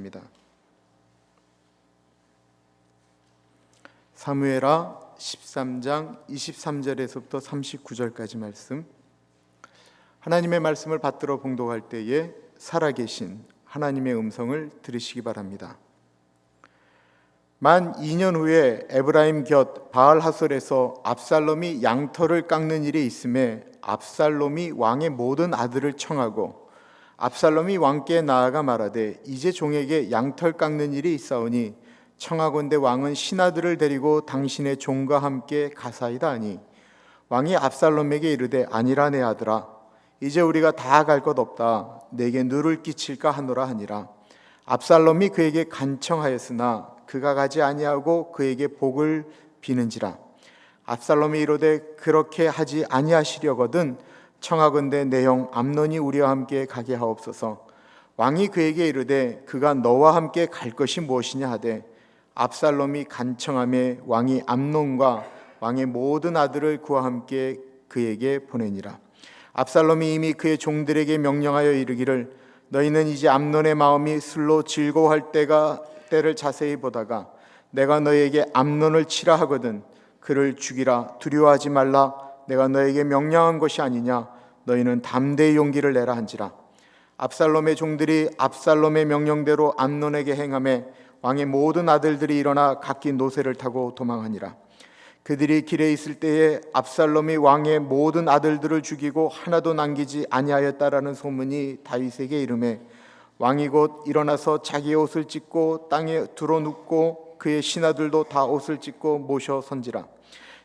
말씀입니다. 사무엘하 13장 23절에서부터 39절까지 말씀. 하나님의 말씀을 받들어 봉독할 때에 살아계신 하나님의 음성을 들으시기 바랍니다. 만 2년 후에 에브라임 곁 바알하솔에서 압살롬이 양털을 깎는 일이 있음에 압살롬이 왕의 모든 아들을 청하고 압살롬이 왕께 나아가 말하되 이제 종에게 양털 깎는 일이 있사오니 청하건대 왕은 신하들을 데리고 당신의 종과 함께 가사이다 하니 왕이 압살롬에게 이르되 아니라 내 아들아 이제 우리가 다 갈 것 없다 내게 누를 끼칠까 하노라 하니라. 압살롬이 그에게 간청하였으나 그가 가지 아니하고 그에게 복을 비는지라. 압살롬이 이르되 그렇게 하지 아니하시려거든 청하건대 내 형 암논이 우리와 함께 가게 하옵소서. 왕이 그에게 이르되 그가 너와 함께 갈 것이 무엇이냐 하되 압살롬이 간청하매 왕이 암논과 왕의 모든 아들을 그와 함께 그에게 보내니라. 압살롬이 이미 그의 종들에게 명령하여 이르기를 너희는 이제 암논의 마음이 술로 즐거워할 때를 자세히 보다가 내가 너희에게 암논을 치라 하거든 그를 죽이라. 두려워하지 말라. 내가 너에게 명령한 것이 아니냐. 너희는 담대히 용기를 내라 한지라. 압살롬의 종들이 압살롬의 명령대로 암논에게 행하매 왕의 모든 아들들이 일어나 각기 노새를 타고 도망하니라. 그들이 길에 있을 때에 압살롬이 왕의 모든 아들들을 죽이고 하나도 남기지 아니하였다라는 소문이 다윗에게 이르매 왕이 곧 일어나서 자기의 옷을 찢고 땅에 두루 눕고 그의 신하들도 다 옷을 찢고 모셔 선지라.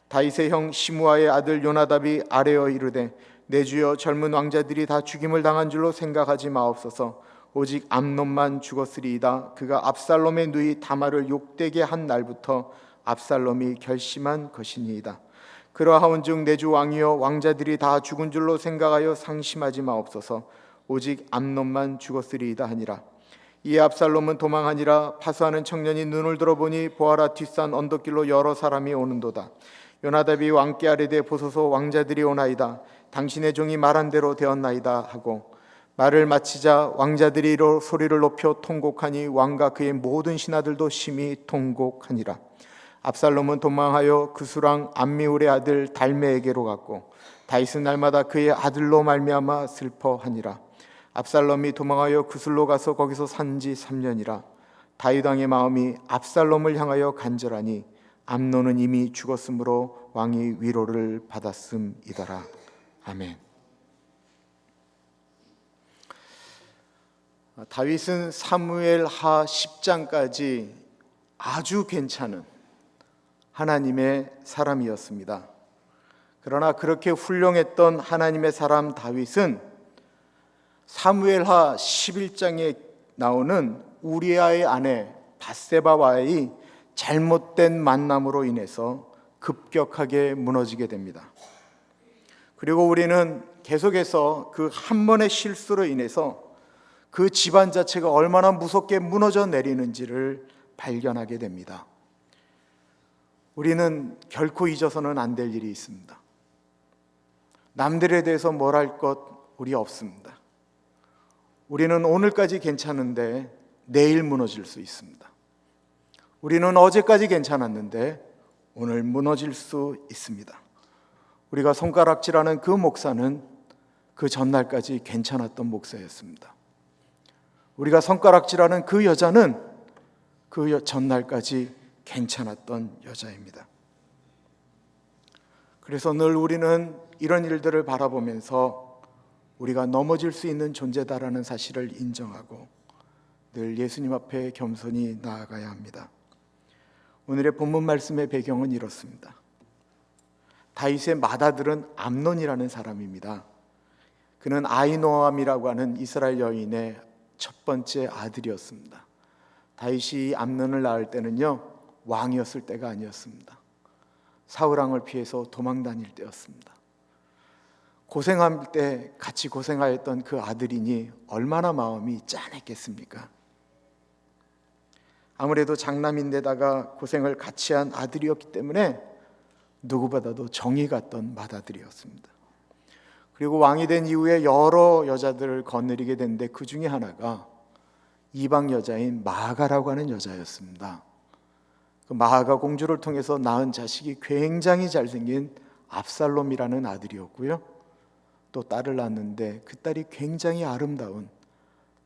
다윗의 형 시므아의 아들 요나답이 아뢰어 이르되 내 주여 젊은 왕자들이 다 죽임을 당한 줄로 생각하지 마옵소서. 오직 암논만 죽었으리이다. 그가 압살롬의 누이 다말을 욕되게 한 날부터 압살롬이 결심한 것이니이다. 그러하온즉 내 주 왕이여 왕자들이 다 죽은 줄로 생각하여 상심하지 마옵소서. 오직 암논만 죽었으리이다 하니라. 이에 압살롬은 도망하니라. 파수하는 청년이 눈을 들어보니 보아라 뒷산 언덕길로 여러 사람이 오는도다. 요나답이 왕께 아뢰되 보소서 왕자들이 오나이다. 당신의 종이 말한 대로 되었나이다 하고 말을 마치자 왕자들이 소리를 높여 통곡하니 왕과 그의 모든 신하들도 심히 통곡하니라. 압살롬은 도망하여 그수랑 암미울의 아들 달메에게로 갔고 다윗은 날마다 그의 아들로 말미암아 슬퍼하니라. 압살롬이 도망하여 그술로 가서 거기서 산지 3년이라. 다윗 왕의 마음이 압살롬을 향하여 간절하니 암논은 이미 죽었으므로 왕이 위로를 받았음이더라. 아멘. 다윗은 사무엘하 10장까지 아주 괜찮은 하나님의 사람이었습니다. 그러나 그렇게 훌륭했던 하나님의 사람 다윗은 사무엘하 11장에 나오는 우리아의 아내 밧세바와의 잘못된 만남으로 인해서 급격하게 무너지게 됩니다. 그리고 우리는 계속해서 그 한 번의 실수로 인해서 그 집안 자체가 얼마나 무섭게 무너져 내리는지를 발견하게 됩니다. 우리는 결코 잊어서는 안 될 일이 있습니다. 남들에 대해서 뭘 할 것 우리 없습니다. 우리는 오늘까지 괜찮은데 내일 무너질 수 있습니다. 우리는 어제까지 괜찮았는데 오늘 무너질 수 있습니다. 우리가 손가락질하는 그 목사는 그 전날까지 괜찮았던 목사였습니다. 우리가 손가락질하는 그 여자는 그 전날까지 괜찮았던 여자입니다. 그래서 늘 우리는 이런 일들을 바라보면서 우리가 넘어질 수 있는 존재다라는 사실을 인정하고 늘 예수님 앞에 겸손히 나아가야 합니다. 오늘의 본문 말씀의 배경은 이렇습니다. 다윗의 맏아들은 암논이라는 사람입니다. 그는 아히노암이라고 하는 이스라엘 여인의 첫 번째 아들이었습니다. 다윗이 암논을 낳을 때는요 왕이었을 때가 아니었습니다. 사울왕을 피해서 도망 다닐 때였습니다. 고생할 때 같이 고생하였던 그 아들이니 얼마나 마음이 짠했겠습니까? 아무래도 장남인데다가 고생을 같이 한 아들이었기 때문에 누구보다도 정이 갔던 맏아들이었습니다. 그리고 왕이 된 이후에 여러 여자들을 거느리게 됐는데 그 중에 하나가 이방 여자인 마아가라고 하는 여자였습니다. 그 마아가 공주를 통해서 낳은 자식이 굉장히 잘생긴 압살롬이라는 아들이었고요. 또 딸을 낳았는데 그 딸이 굉장히 아름다운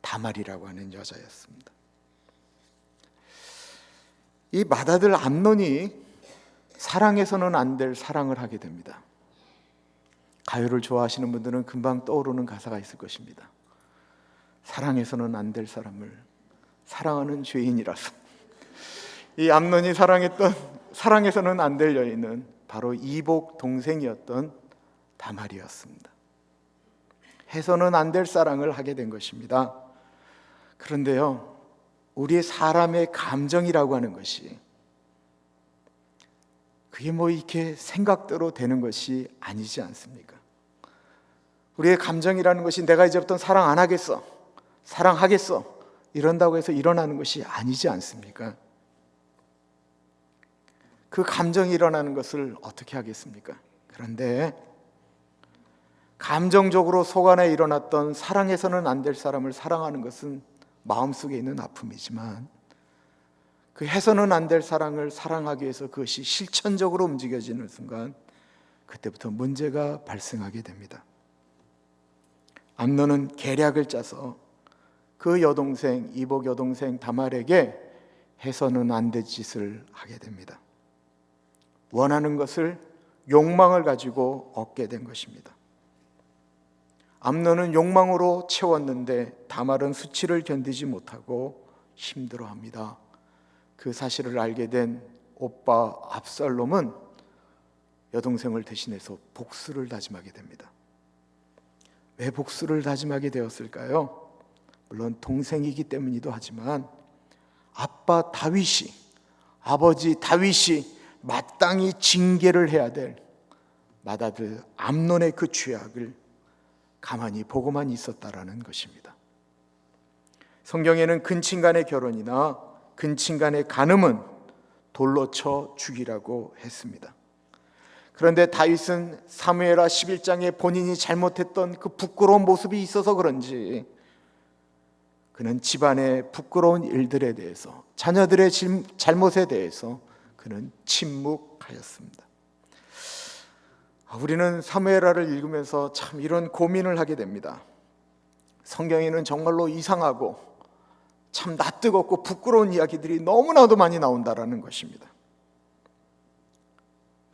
다말이라고 하는 여자였습니다. 이 맏아들 암논이 사랑해서는 안 될 사랑을 하게 됩니다. 가요를 좋아하시는 분들은 금방 떠오르는 가사가 있을 것입니다. 사랑해서는 안 될 사람을 사랑하는 죄인이라서. 이 암논이 사랑해서는 안 될 여인은 바로 이복 동생이었던 다말이었습니다. 해서는 안 될 사랑을 하게 된 것입니다. 그런데요, 우리 사람의 감정이라고 하는 것이 그게 뭐 이렇게 생각대로 되는 것이 아니지 않습니까? 우리의 감정이라는 것이 내가 이제부터 사랑 안 하겠어, 사랑하겠어 이런다고 해서 일어나는 것이 아니지 않습니까? 그 감정이 일어나는 것을 어떻게 하겠습니까? 그런데 감정적으로 속 안에 일어났던 사랑해서는 안 될 사람을 사랑하는 것은 마음속에 있는 아픔이지만, 그 해서는 안 될 사랑을 사랑하기 위해서 그것이 실천적으로 움직여지는 순간 그때부터 문제가 발생하게 됩니다. 암논은 계략을 짜서 그 여동생, 이복 여동생 다말에게 해서는 안 될 짓을 하게 됩니다. 원하는 것을, 욕망을 가지고 얻게 된 것입니다. 암논은 욕망으로 채웠는데 다말은 수치를 견디지 못하고 힘들어합니다. 그 사실을 알게 된 오빠 압살롬은 여동생을 대신해서 복수를 다짐하게 됩니다. 왜 복수를 다짐하게 되었을까요? 물론 동생이기 때문이기도 하지만 아빠 다윗이, 아버지 다윗이 마땅히 징계를 해야 될 맏아들 암논의 그 죄악을 가만히 보고만 있었다라는 것입니다. 성경에는 근친간의 결혼이나 근친간의 간음은 돌로 쳐 죽이라고 했습니다. 그런데 다윗은 사무엘하 11장에 본인이 잘못했던 그 부끄러운 모습이 있어서 그런지 그는 집안의 부끄러운 일들에 대해서, 자녀들의 잘못에 대해서 그는 침묵하였습니다. 우리는 사무엘하를 읽으면서 참 이런 고민을 하게 됩니다. 성경에는 정말로 이상하고 참 낯뜨겁고 부끄러운 이야기들이 너무나도 많이 나온다라는 것입니다.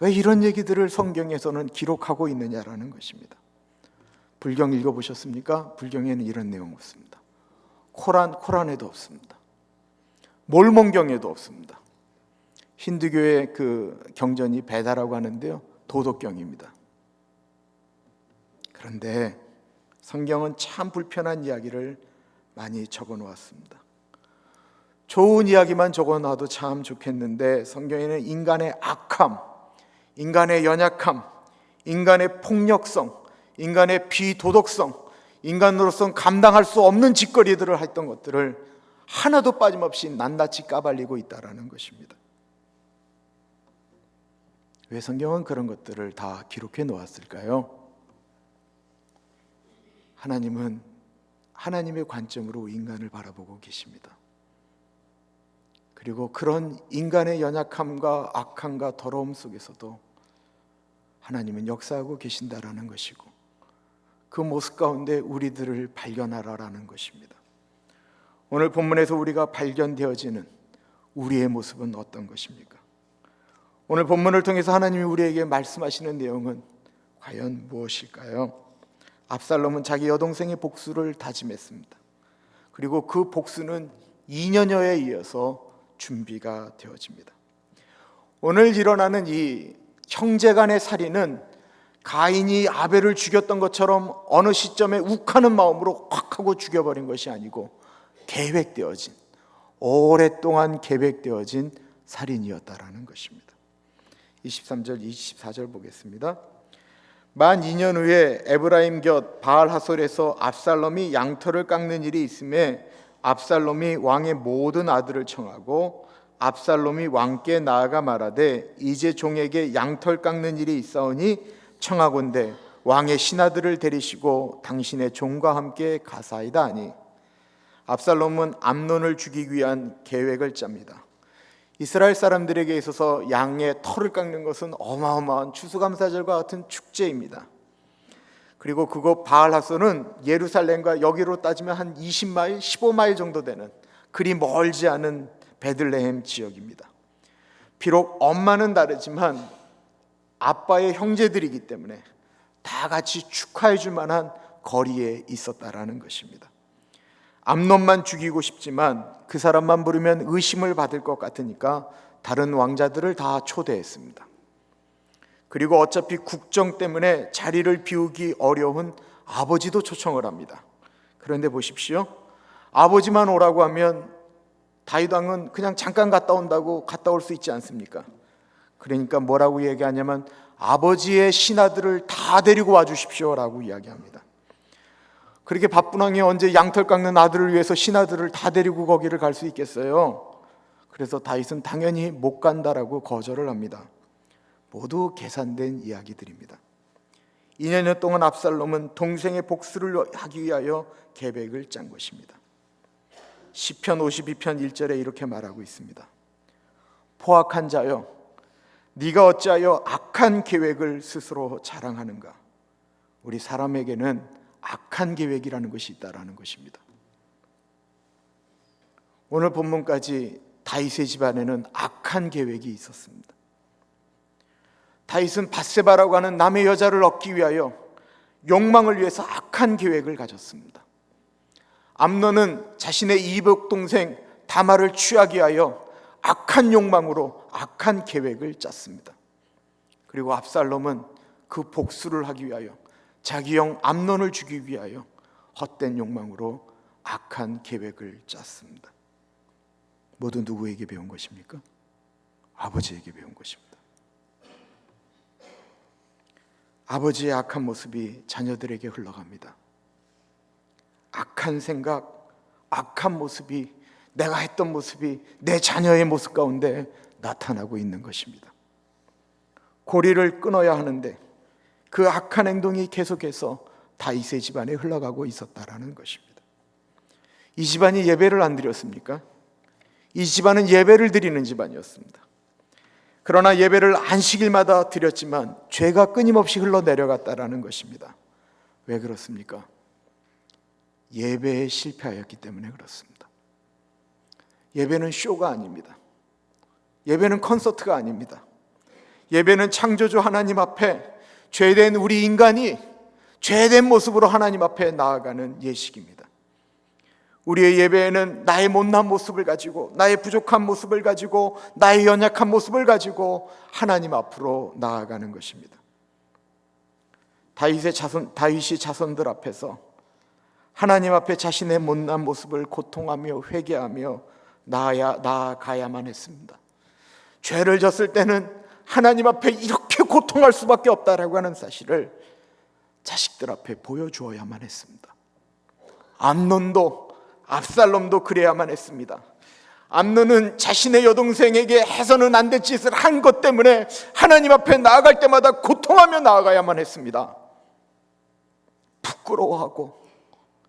왜 이런 얘기들을 성경에서는 기록하고 있느냐라는 것입니다. 불경 읽어보셨습니까? 불경에는 이런 내용 없습니다. 코란에도 없습니다. 몰몬경에도 없습니다. 힌두교의 그 경전이 베다라고 하는데요, 도덕경입니다. 그런데 성경은 참 불편한 이야기를 많이 적어 놓았습니다. 좋은 이야기만 적어 놔도 참 좋겠는데 성경에는 인간의 악함, 인간의 연약함, 인간의 폭력성, 인간의 비도덕성, 인간으로서는 감당할 수 없는 짓거리들을 했던 것들을 하나도 빠짐없이 낱낱이 까발리고 있다는 것입니다. 왜 성경은 그런 것들을 다 기록해 놓았을까요? 하나님은 하나님의 관점으로 인간을 바라보고 계십니다. 그리고 그런 인간의 연약함과 악함과 더러움 속에서도 하나님은 역사하고 계신다라는 것이고, 그 모습 가운데 우리들을 발견하라라는 것입니다. 오늘 본문에서 우리가 발견되어지는 우리의 모습은 어떤 것입니까? 오늘 본문을 통해서 하나님이 우리에게 말씀하시는 내용은 과연 무엇일까요? 압살롬은 자기 여동생의 복수를 다짐했습니다. 그리고 그 복수는 2년여에 이어서 준비가 되어집니다. 오늘 일어나는 이 형제간의 살인은 가인이 아벨을 죽였던 것처럼 어느 시점에 욱하는 마음으로 확 하고 죽여버린 것이 아니고 계획되어진, 오랫동안 계획되어진 살인이었다라는 것입니다. 23절 24절 보겠습니다. 만 2년 후에 에브라임 곁 바알하솔에서 압살롬이 양털을 깎는 일이 있음에 압살롬이 왕의 모든 아들을 청하고 압살롬이 왕께 나아가 말하되 이제 종에게 양털 깎는 일이 있사오니 청하건대 왕의 신하들을 데리시고 당신의 종과 함께 가사이다 하니, 압살롬은 암논을 죽이기 위한 계획을 짭니다. 이스라엘 사람들에게 있어서 양의 털을 깎는 것은 어마어마한 추수감사절과 같은 축제입니다. 그리고 그곳 바알하솔은 예루살렘과 여기로 따지면 한 20마일, 15마일 정도 되는 그리 멀지 않은 베들레헴 지역입니다. 비록 엄마는 다르지만 아빠의 형제들이기 때문에 다 같이 축하해 줄 만한 거리에 있었다라는 것입니다. 암논만 죽이고 싶지만 그 사람만 부르면 의심을 받을 것 같으니까 다른 왕자들을 다 초대했습니다. 그리고 어차피 국정 때문에 자리를 비우기 어려운 아버지도 초청을 합니다. 그런데 보십시오. 아버지만 오라고 하면 다윗 왕은 그냥 잠깐 갔다 온다고 갔다 올 수 있지 않습니까? 그러니까 뭐라고 얘기하냐면 아버지의 신하들을 다 데리고 와주십시오라고 이야기합니다. 그렇게 바쁜 왕이 언제 양털 깎는 아들을 위해서 신하들을 다 데리고 거기를 갈 수 있겠어요? 그래서 다윗은 당연히 못 간다라고 거절을 합니다. 모두 계산된 이야기들입니다. 2년 동안 압살롬은 동생의 복수를 하기 위하여 계획을 짠 것입니다. 시편 52편 1절에 이렇게 말하고 있습니다. 포악한 자여, 네가 어찌하여 악한 계획을 스스로 자랑하는가? 우리 사람에게는 악한 계획이라는 것이 있다라는 것입니다. 오늘 본문까지 다윗의 집안에는 악한 계획이 있었습니다. 다윗은 밧세바라고 하는 남의 여자를 얻기 위하여 욕망을 위해서 악한 계획을 가졌습니다. 암논은 자신의 이복 동생 다말을 취하기 위하여 악한 욕망으로 악한 계획을 짰습니다. 그리고 압살롬은 그 복수를 하기 위하여 자기 형 암논을 죽이기 위하여 헛된 욕망으로 악한 계획을 짰습니다. 모두 누구에게 배운 것입니까? 아버지에게 배운 것입니다. 아버지의 악한 모습이 자녀들에게 흘러갑니다. 악한 생각, 악한 모습이, 내가 했던 모습이 내 자녀의 모습 가운데 나타나고 있는 것입니다. 고리를 끊어야 하는데 그 악한 행동이 계속해서 다윗의 집안에 흘러가고 있었다라는 것입니다. 이 집안이 예배를 안 드렸습니까? 이 집안은 예배를 드리는 집안이었습니다. 그러나 예배를 안식일마다 드렸지만 죄가 끊임없이 흘러내려갔다라는 것입니다. 왜 그렇습니까? 예배에 실패하였기 때문에 그렇습니다. 예배는 쇼가 아닙니다. 예배는 콘서트가 아닙니다. 예배는 창조주 하나님 앞에 죄된 우리 인간이 죄된 모습으로 하나님 앞에 나아가는 예식입니다. 우리의 예배에는 나의 못난 모습을 가지고, 나의 부족한 모습을 가지고, 나의 연약한 모습을 가지고 하나님 앞으로 나아가는 것입니다. 다윗이 자손들 앞에서 하나님 앞에 자신의 못난 모습을 고통하며 회개하며 나아가야만 했습니다. 죄를 졌을 때는 하나님 앞에 이렇게 고통할 수밖에 없다라고 하는 사실을 자식들 앞에 보여주어야만 했습니다. 암논도 압살롬도 그래야만 했습니다. 암논은 자신의 여동생에게 해서는 안 될 짓을 한 것 때문에 하나님 앞에 나아갈 때마다 고통하며 나아가야만 했습니다. 부끄러워하고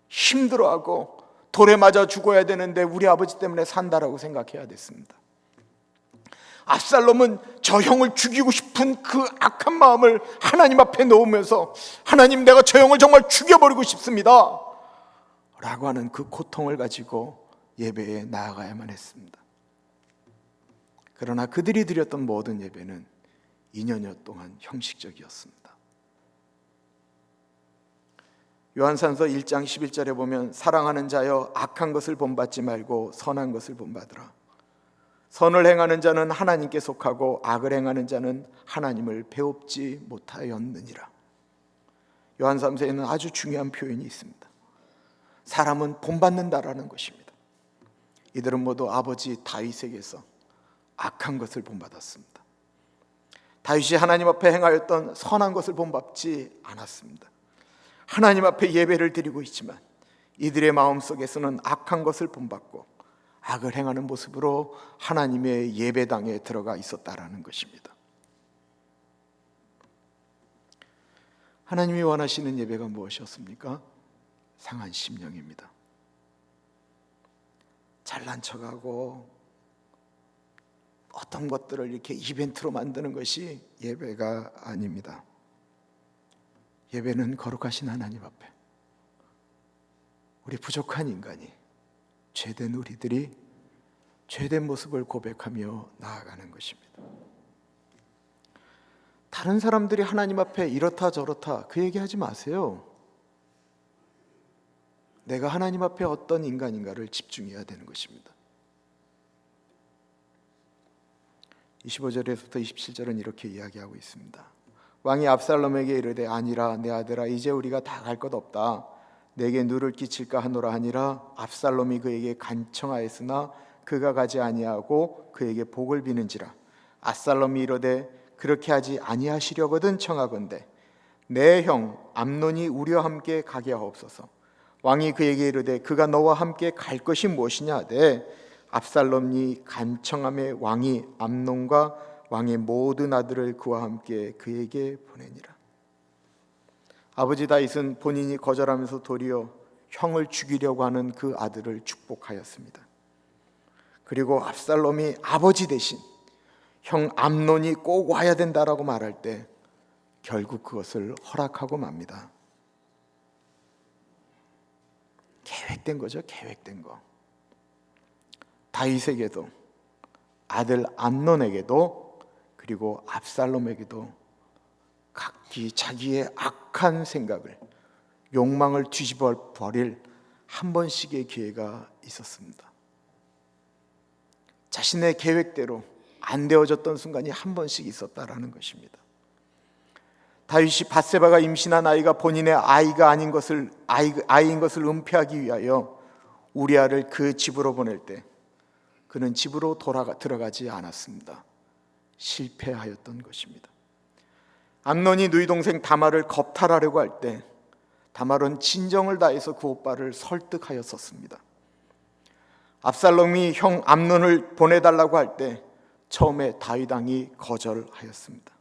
힘들어하고 돌에 맞아 죽어야 되는데 우리 아버지 때문에 산다라고 생각해야 됐습니다. 압살롬은 저 형을 죽이고 싶은 그 악한 마음을 하나님 앞에 놓으면서 하나님, 내가 저 형을 정말 죽여버리고 싶습니다 라고 하는 그 고통을 가지고 예배에 나아가야만 했습니다. 그러나 그들이 드렸던 모든 예배는 2년여 동안 형식적이었습니다. 요한산서 1장 11절에 보면 사랑하는 자여 악한 것을 본받지 말고 선한 것을 본받으라. 선을 행하는 자는 하나님께 속하고 악을 행하는 자는 하나님을 배웁지 못하였느니라. 요한삼서에는 아주 중요한 표현이 있습니다. 사람은 본받는다라는 것입니다. 이들은 모두 아버지 다윗에게서 악한 것을 본받았습니다. 다윗이 하나님 앞에 행하였던 선한 것을 본받지 않았습니다. 하나님 앞에 예배를 드리고 있지만 이들의 마음속에서는 악한 것을 본받고 악을 행하는 모습으로 하나님의 예배당에 들어가 있었다라는 것입니다. 하나님이 원하시는 예배가 무엇이었습니까? 상한 심령입니다. 잘난 척하고 어떤 것들을 이렇게 이벤트로 만드는 것이 예배가 아닙니다. 예배는 거룩하신 하나님 앞에 우리 부족한 인간이, 죄된 우리들이 죄된 모습을 고백하며 나아가는 것입니다. 다른 사람들이 하나님 앞에 이렇다 저렇다 그 얘기하지 마세요. 내가 하나님 앞에 어떤 인간인가를 집중해야 되는 것입니다. 25절에서부터 27절은 이렇게 이야기하고 있습니다. 왕이 압살롬에게 이르되 아니라 내 아들아 이제 우리가 다 갈 것 없다. 내게 누를 끼칠까 하노라 하니라. 압살롬이 그에게 간청하였으나 그가 가지 아니하고 그에게 복을 비는지라. 압살롬이 이르되 그렇게 하지 아니하시려거든 청하건대 내 형 암논이 우리와 함께 가게 하옵소서. 왕이 그에게 이르되 그가 너와 함께 갈 것이 무엇이냐 하되 압살롬이 간청함에 왕이 암논과 왕의 모든 아들을 그와 함께 그에게 보내니라. 아버지 다윗은 본인이 거절하면서 도리어 형을 죽이려고 하는 그 아들을 축복하였습니다. 그리고 압살롬이 아버지 대신 형 암논이 꼭 와야 된다라고 말할 때 결국 그것을 허락하고 맙니다. 계획된 거죠, 계획된 거. 다윗에게도 아들 암논에게도 그리고 압살롬에게도 각기 자기의 악한 생각을, 욕망을 뒤집어 버릴 한 번씩의 기회가 있었습니다. 자신의 계획대로 안 되어졌던 순간이 한 번씩 있었다라는 것입니다. 다윗이 밧세바가 임신한 아이가 본인의 아이가 아닌 것을 아이인 것을 은폐하기 위하여 우리아를 그 집으로 보낼 때 그는 집으로 들어가지 않았습니다. 실패하였던 것입니다. 암논이 누이 동생 다말을 겁탈하려고 할 때 다말은 진정을 다해서 그 오빠를 설득하였었습니다. 압살롬이 형 암논을 보내달라고 할 때 처음에 다윗 왕이 거절하였습니다.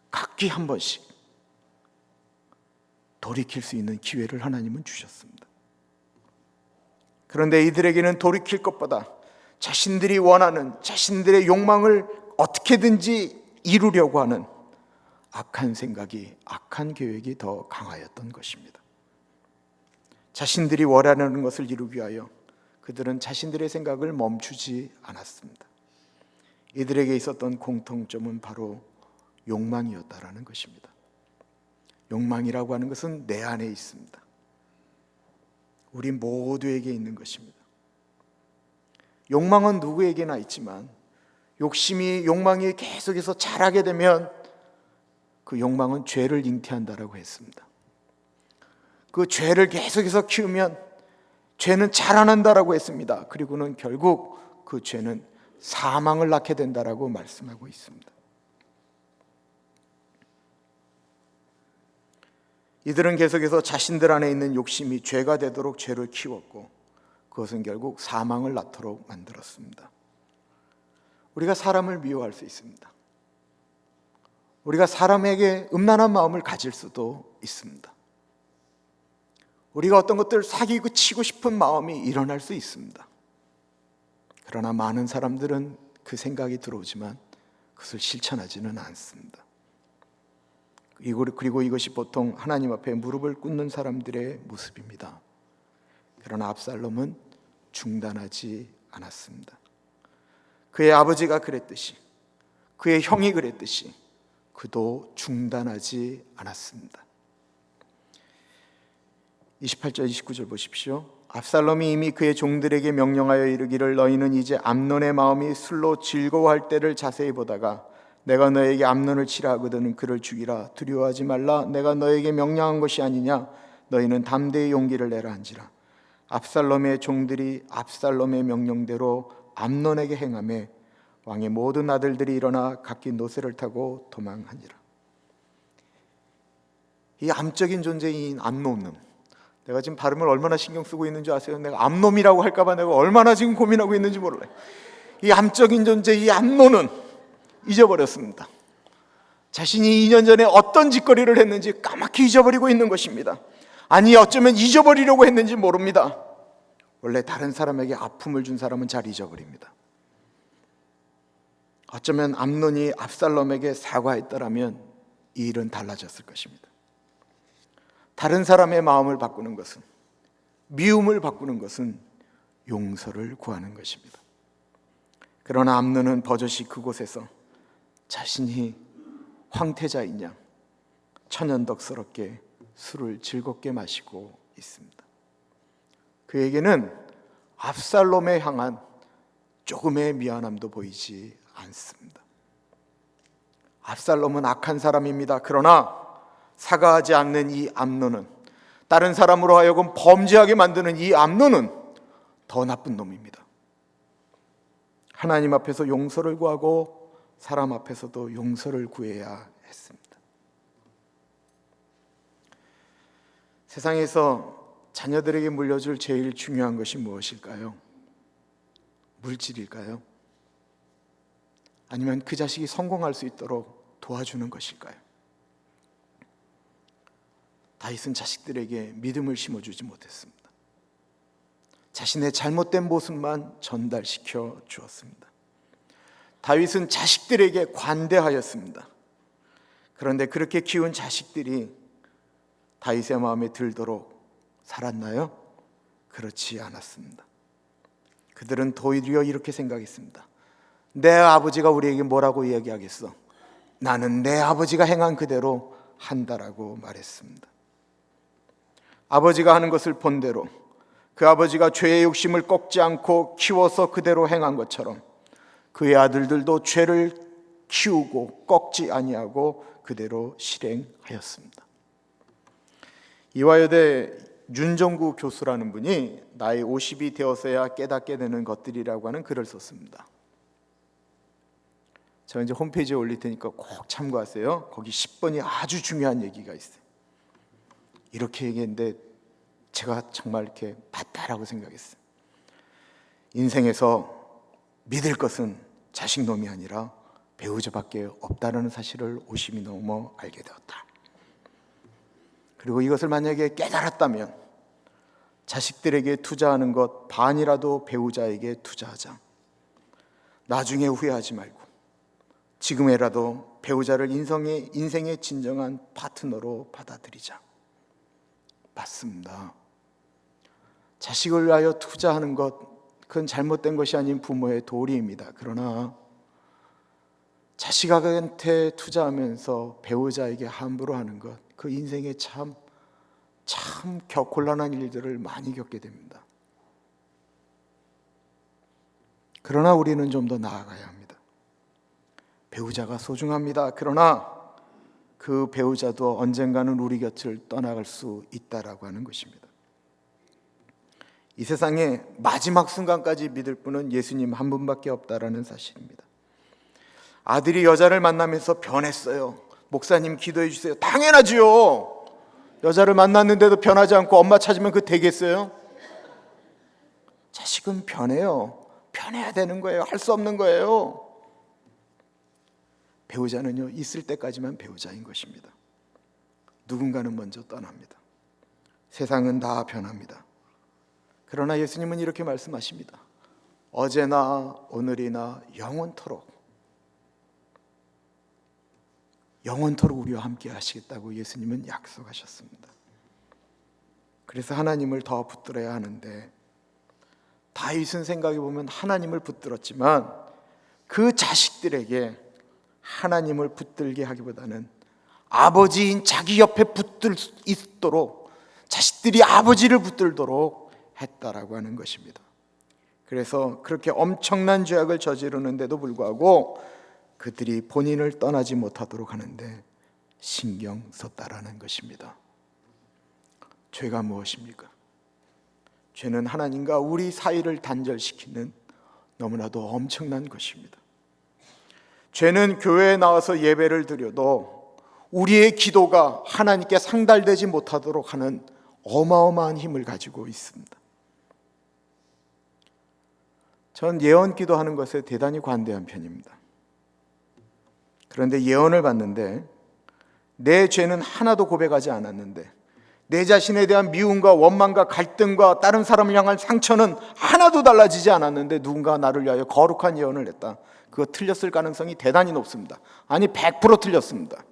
각기 한 번씩 돌이킬 수 있는 기회를 하나님은 주셨습니다. 그런데 이들에게는 돌이킬 것보다 자신들이 원하는, 자신들의 욕망을 어떻게든지 이루려고 하는 악한 생각이, 악한 계획이 더 강하였던 것입니다. 자신들이 원하는 것을 이루기 위하여 그들은 자신들의 생각을 멈추지 않았습니다. 이들에게 있었던 공통점은 바로 욕망이었다라는 것입니다. 욕망이라고 하는 것은 내 안에 있습니다. 우리 모두에게 있는 것입니다. 욕망은 누구에게나 있지만 욕망이 계속해서 자라게 되면 그 욕망은 죄를 잉태한다라고 했습니다. 그 죄를 계속해서 키우면 죄는 자라난다라고 했습니다. 그리고는 결국 그 죄는 사망을 낳게 된다라고 말씀하고 있습니다. 이들은 계속해서 자신들 안에 있는 욕심이 죄가 되도록 죄를 키웠고 그것은 결국 사망을 낳도록 만들었습니다. 우리가 사람을 미워할 수 있습니다. 우리가 사람에게 음란한 마음을 가질 수도 있습니다. 우리가 어떤 것들을 사귀고 치고 싶은 마음이 일어날 수 있습니다. 그러나 많은 사람들은 그 생각이 들어오지만 그것을 실천하지는 않습니다. 그리고 이것이 보통 하나님 앞에 무릎을 꿇는 사람들의 모습입니다. 그러나 압살롬은 중단하지 않았습니다. 그의 아버지가 그랬듯이, 그의 형이 그랬듯이 그도 중단하지 않았습니다. 28절 29절 보십시오. 압살롬이 이미 그의 종들에게 명령하여 이르기를 너희는 이제 암논의 마음이 술로 즐거워할 때를 자세히 보다가 내가 너에게 암논을 치라 하거든 그를 죽이라. 두려워하지 말라. 내가 너에게 명령한 것이 아니냐. 너희는 담대히 용기를 내라 한지라. 압살롬의 종들이 압살롬의 명령대로 암논에게 행하매 왕의 모든 아들들이 일어나 각기 노새를 타고 도망하니라. 이 암적인 존재인 암논은, 내가 지금 발음을 얼마나 신경 쓰고 있는지 아세요? 내가 암놈이라고 할까봐 내가 얼마나 지금 고민하고 있는지 몰라요. 이 암적인 존재, 이 암논은 잊어버렸습니다. 자신이 2년 전에 어떤 짓거리를 했는지 까맣게 잊어버리고 있는 것입니다. 아니 어쩌면 잊어버리려고 했는지 모릅니다. 원래 다른 사람에게 아픔을 준 사람은 잘 잊어버립니다. 어쩌면 암논이 압살롬에게 사과했더라면 이 일은 달라졌을 것입니다. 다른 사람의 마음을 바꾸는 것은, 미움을 바꾸는 것은 용서를 구하는 것입니다. 그러나 암논은 버젓이 그곳에서 자신이 황태자인 양 천연덕스럽게 술을 즐겁게 마시고 있습니다. 그에게는 압살롬에 향한 조금의 미안함도 보이지 않습니다. 압살롬은 악한 사람입니다. 그러나 사과하지 않는 이 암논은, 다른 사람으로 하여금 범죄하게 만드는 이 암논은 더 나쁜 놈입니다. 하나님 앞에서 용서를 구하고 사람 앞에서도 용서를 구해야 했습니다. 세상에서 자녀들에게 물려줄 제일 중요한 것이 무엇일까요? 물질일까요? 아니면 그 자식이 성공할 수 있도록 도와주는 것일까요? 다윗은 자식들에게 믿음을 심어주지 못했습니다. 자신의 잘못된 모습만 전달시켜 주었습니다. 다윗은 자식들에게 관대하였습니다. 그런데 그렇게 키운 자식들이 다윗의 마음에 들도록 살았나요? 그렇지 않았습니다. 그들은 도리어 이렇게 생각했습니다. 내 아버지가 우리에게 뭐라고 이야기하겠어? 나는 내 아버지가 행한 그대로 한다라고 말했습니다. 아버지가 하는 것을 본 대로, 그 아버지가 죄의 욕심을 꺾지 않고 키워서 그대로 행한 것처럼 그의 아들들도 죄를 키우고 꺾지 아니하고 그대로 실행하였습니다. 이화여대 윤정구 교수라는 분이 나이 50이 되어서야 깨닫게 되는 것들이라고 하는 글을 썼습니다. 제가 이제 홈페이지에 올릴 테니까 꼭 참고하세요. 거기 10번이 아주 중요한 얘기가 있어요. 이렇게 얘기했는데 제가 정말 이렇게 맞다라고 생각했어요. 인생에서 믿을 것은 자식놈이 아니라 배우자밖에 없다는 사실을 50이 넘어 알게 되었다. 그리고 이것을 만약에 깨달았다면 자식들에게 투자하는 것 반이라도 배우자에게 투자하자. 나중에 후회하지 말고 지금에라도 배우자를 인생의 진정한 파트너로 받아들이자. 맞습니다. 자식을 위하여 투자하는 것, 그건 잘못된 것이 아닌 부모의 도리입니다. 그러나 자식한테 투자하면서 배우자에게 함부로 하는 것, 그 인생에 참 곤란한 일들을 많이 겪게 됩니다. 그러나 우리는 좀 더 나아가야 합니다. 배우자가 소중합니다. 그러나 그 배우자도 언젠가는 우리 곁을 떠나갈 수 있다라고 하는 것입니다. 이 세상에 마지막 순간까지 믿을 분은 예수님 한 분밖에 없다라는 사실입니다. 아들이 여자를 만나면서 변했어요. 목사님 기도해 주세요. 당연하지요. 여자를 만났는데도 변하지 않고 엄마 찾으면 그 되겠어요? 자식은 변해요. 변해야 되는 거예요. 할 수 없는 거예요. 배우자는요, 있을 때까지만 배우자인 것입니다. 누군가는 먼저 떠납니다. 세상은 다 변합니다. 그러나 예수님은 이렇게 말씀하십니다. 어제나 오늘이나 영원토록 우리와 함께 하시겠다고 예수님은 약속하셨습니다. 그래서 하나님을 더 붙들어야 하는데, 다윗은 생각해 보면 하나님을 붙들었지만 그 자식들에게 하나님을 붙들게 하기보다는 아버지인 자기 옆에 붙들 수 있도록 자식들이 아버지를 붙들도록 했다라고 하는 것입니다. 그래서 그렇게 엄청난 죄악을 저지르는데도 불구하고 그들이 본인을 떠나지 못하도록 하는데 신경 썼다라는 것입니다. 죄가 무엇입니까? 죄는 하나님과 우리 사이를 단절시키는 너무나도 엄청난 것입니다. 죄는 교회에 나와서 예배를 드려도 우리의 기도가 하나님께 상달되지 못하도록 하는 어마어마한 힘을 가지고 있습니다. 전 예언 기도하는 것에 대단히 관대한 편입니다. 그런데 예언을 받는데 내 죄는 하나도 고백하지 않았는데 내 자신에 대한 미움과 원망과 갈등과 다른 사람을 향한 상처는 하나도 달라지지 않았는데 누군가 나를 위하여 거룩한 예언을 했다. 그거 틀렸을 가능성이 대단히 높습니다. 아니 100% 틀렸습니다.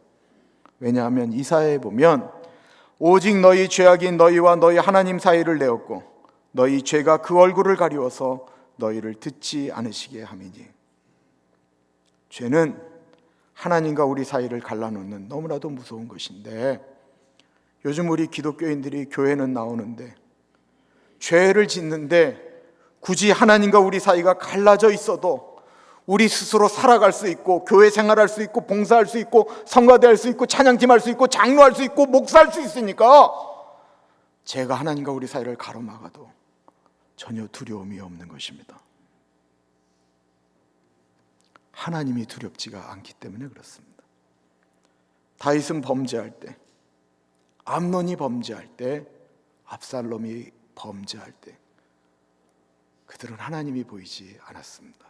왜냐하면 이사야에 보면 오직 너희 죄악이 너희와 너희 하나님 사이를 내었고 너희 죄가 그 얼굴을 가리워서 너희를 듣지 않으시게 함이니. 죄는 하나님과 우리 사이를 갈라놓는 너무나도 무서운 것인데, 요즘 우리 기독교인들이 교회는 나오는데 죄를 짓는데 굳이 하나님과 우리 사이가 갈라져 있어도 우리 스스로 살아갈 수 있고 교회 생활할 수 있고 봉사할 수 있고 성가대 할 수 있고 찬양팀 할 수 있고 장로할 수 있고 목사할 수 있으니까 죄가 하나님과 우리 사이를 가로막아도 전혀 두려움이 없는 것입니다. 하나님이 두렵지가 않기 때문에 그렇습니다. 다윗은 범죄할 때, 암논이 범죄할 때, 압살롬이 범죄할 때 그들은 하나님이 보이지 않았습니다.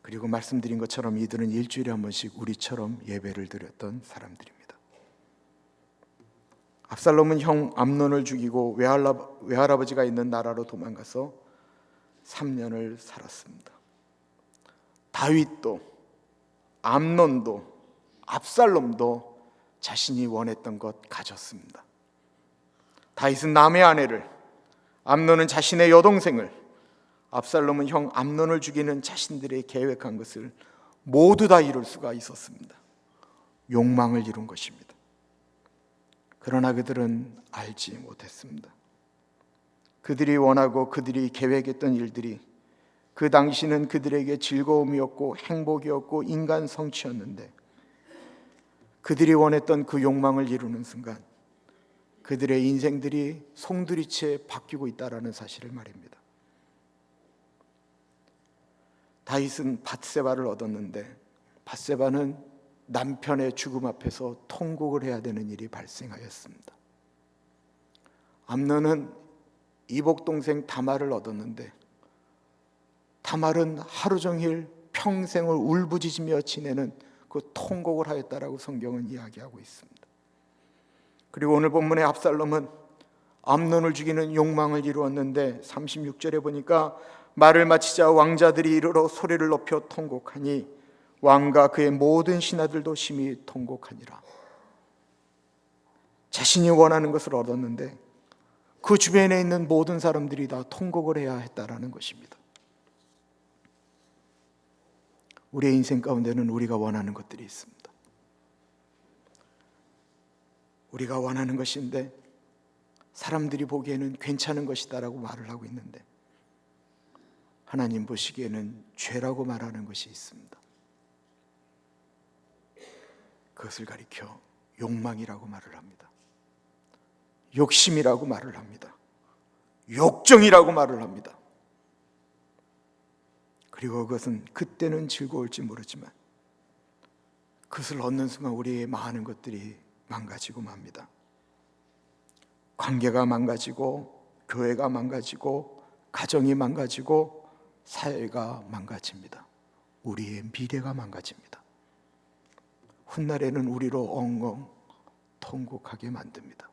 그리고 말씀드린 것처럼 이들은 일주일에 한 번씩 우리처럼 예배를 드렸던 사람들입니다. 압살롬은 형 암논을 죽이고 외할아버지가 있는 나라로 도망가서 3년을 살았습니다. 다윗도 암논도 압살롬도 자신이 원했던 것 가졌습니다. 다윗은 남의 아내를, 암논은 자신의 여동생을, 압살롬은 형 암논을 죽이는 자신들의 계획한 것을 모두 다 이룰 수가 있었습니다. 욕망을 이룬 것입니다. 그러나 그들은 알지 못했습니다. 그들이 원하고 그들이 계획했던 일들이 그 당시는 그들에게 즐거움이었고 행복이었고 인간 성취였는데, 그들이 원했던 그 욕망을 이루는 순간 그들의 인생들이 송두리째 바뀌고 있다는 사실을 말입니다. 다윗은 밧세바를 얻었는데 밧세바는 남편의 죽음 앞에서 통곡을 해야 되는 일이 발생하였습니다. 암논은 이복 동생 다말을 얻었는데 다말은 하루 종일 평생을 울부짖으며 지내는 그 통곡을 하였다라고 성경은 이야기하고 있습니다. 그리고 오늘 본문의 압살롬은 암논을 죽이는 욕망을 이루었는데 36절에 보니까 말을 마치자 왕자들이 이르러 소리를 높여 통곡하니 왕과 그의 모든 신하들도 심히 통곡하니라. 자신이 원하는 것을 얻었는데 그 주변에 있는 모든 사람들이 다 통곡을 해야 했다라는 것입니다. 우리의 인생 가운데는 우리가 원하는 것들이 있습니다. 우리가 원하는 것인데 사람들이 보기에는 괜찮은 것이다라고 말을 하고 있는데 하나님 보시기에는 죄라고 말하는 것이 있습니다. 그것을 가리켜 욕망이라고 말을 합니다. 욕심이라고 말을 합니다. 욕정이라고 말을 합니다. 그리고 그것은 그때는 즐거울지 모르지만 그것을 얻는 순간 우리의 많은 것들이 망가지고 맙니다. 관계가 망가지고 교회가 망가지고 가정이 망가지고 사회가 망가집니다. 우리의 미래가 망가집니다. 훗날에는 우리로 엉엉 통곡하게 만듭니다.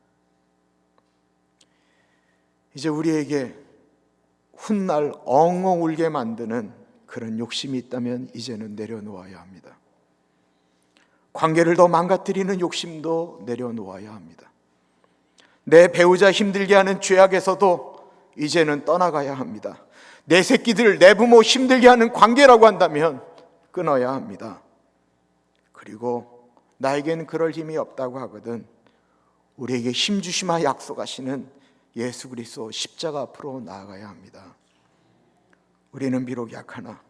이제 우리에게 훗날 엉엉 울게 만드는 그런 욕심이 있다면 이제는 내려놓아야 합니다. 관계를 더 망가뜨리는 욕심도 내려놓아야 합니다. 내 배우자 힘들게 하는 죄악에서도 이제는 떠나가야 합니다. 내 새끼들, 내 부모 힘들게 하는 관계라고 한다면 끊어야 합니다. 그리고 나에게는 그럴 힘이 없다고 하거든 우리에게 힘주시마 약속하시는 예수 그리스도 십자가 앞으로 나아가야 합니다. 우리는 비록 약하나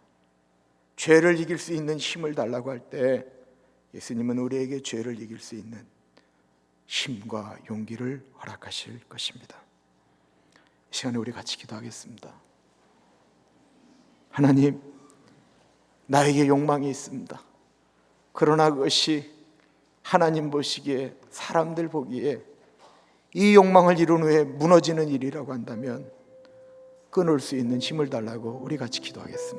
죄를 이길 수 있는 힘을 달라고 할 때 예수님은 우리에게 죄를 이길 수 있는 힘과 용기를 허락하실 것입니다. 이 시간에 우리 같이 기도하겠습니다. 하나님, 나에게 욕망이 있습니다. 그러나 그것이 하나님 보시기에, 사람들 보기에 이 욕망을 이룬 후에 무너지는 일이라고 한다면 끊을 수 있는 힘을 달라고 우리 같이 기도하겠습니다.